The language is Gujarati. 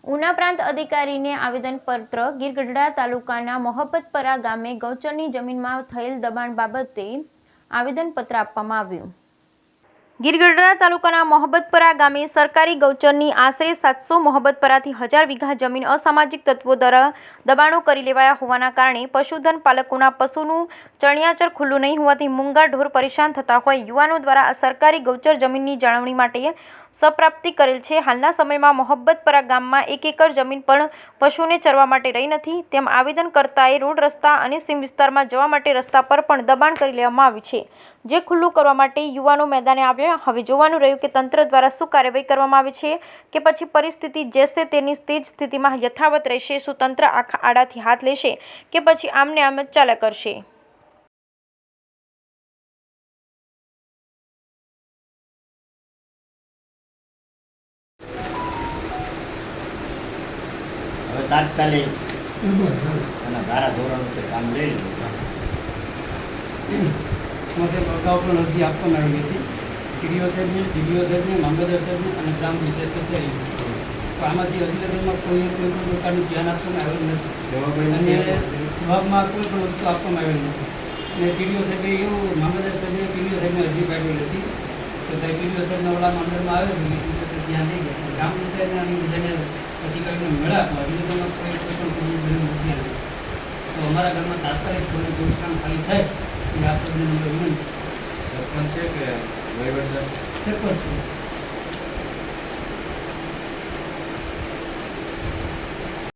ઉના પ્રાંત અધિકારીને આવેદનપત્ર ગીરગઢડા તાલુકાના મોહબ્બતપરા ગામે ગૌચરની જમીનમાં થયેલ દબાણ બાબતે આવેદનપત્ર આપવામાં આવ્યું। ગીરગઢડા તાલુકાના મોહબ્બતપરા ગામે સરકારી ગૌચરની આશરે 700 મોહબ્બતપરાથી 1000 વીઘા જમીન અસામાજિક તત્વો દ્વારા દબાણો કરી લેવાયા હોવાના કારણે પશુધન પાલકોના પશુનું ચણિયાચર ખુલ્લું નહીં હોવાથી મૂંગા ઢોર પરેશાન થતા હોય યુવાનો દ્વારા આ સરકારી ગૌચર જમીનની જાળવણી માટે સપ્રાપ્તિ કરેલ છે। હાલના સમયમાં મોહબ્બતપરા ગામમાં 1 એકર જમીન પણ પશુને ચરવા માટે રહી નથી, તેમ આવેદનકર્તાએ રોડ રસ્તા અને સીમ વિસ્તારમાં જવા માટે રસ્તા પર પણ દબાણ કરી લેવામાં આવ્યું છે, જે ખુલ્લું કરવા માટે યુવાનો મેદાને આવ્યા। હવે જોવાનું રહ્યું કે તંત્ર દ્વારા શું કાર્યવાહી કરવામાં આવે છે કે પછી પરિસ્થિતિ જેસે તેની તે જ સ્થિતિમાં યથાવત રહેશે। શું તંત્ર આખા આડાથી હાથ લેશે કે પછી આમને આમ જ ચાલ્યા કરશે? હવે તાત્કાલિક અને ધારા ધોરણો કામ લઈ લીધું। અગાઉ પણ અરજી આપવામાં આવી હતી ટીડીઓ સાહેબને, મામલતદાર સાહેબને અને ગ્રામ પંચાયત કચેરી। તો આમાંથી અધિકારીઓમાં કોઈ પણ પ્રકારનું ધ્યાન આપવામાં આવેલું નથી અને જવાબમાં કોઈ પણ વસ્તુ આપવામાં આવેલી નથી। અને ટીડીઓ સાહેબે એવું મામલતદાર સાહેબે ટીડીઓ સાહેબને અરજી પાઠવેલી હતી તો ટીડીઓ સાહેબના ઓલામાં અંદરમાં આવે છે કે ટીડીઓ સાહેબ ધ્યાન દઈ ગયા। ગ્રામ પંચાયતના અને બધાને અધિકારીઓને મળ્યા તો અધિકારીઓમાં કોઈ પણ નથી આવ્યું। તો અમારા ગામમાં તાત્કાલિક થોડું કામ ખાલી થાય એ આ સભ્યને નંબર વિનંતી। સરપંચ છે કે વહીવટદાર? સરપંચ છે।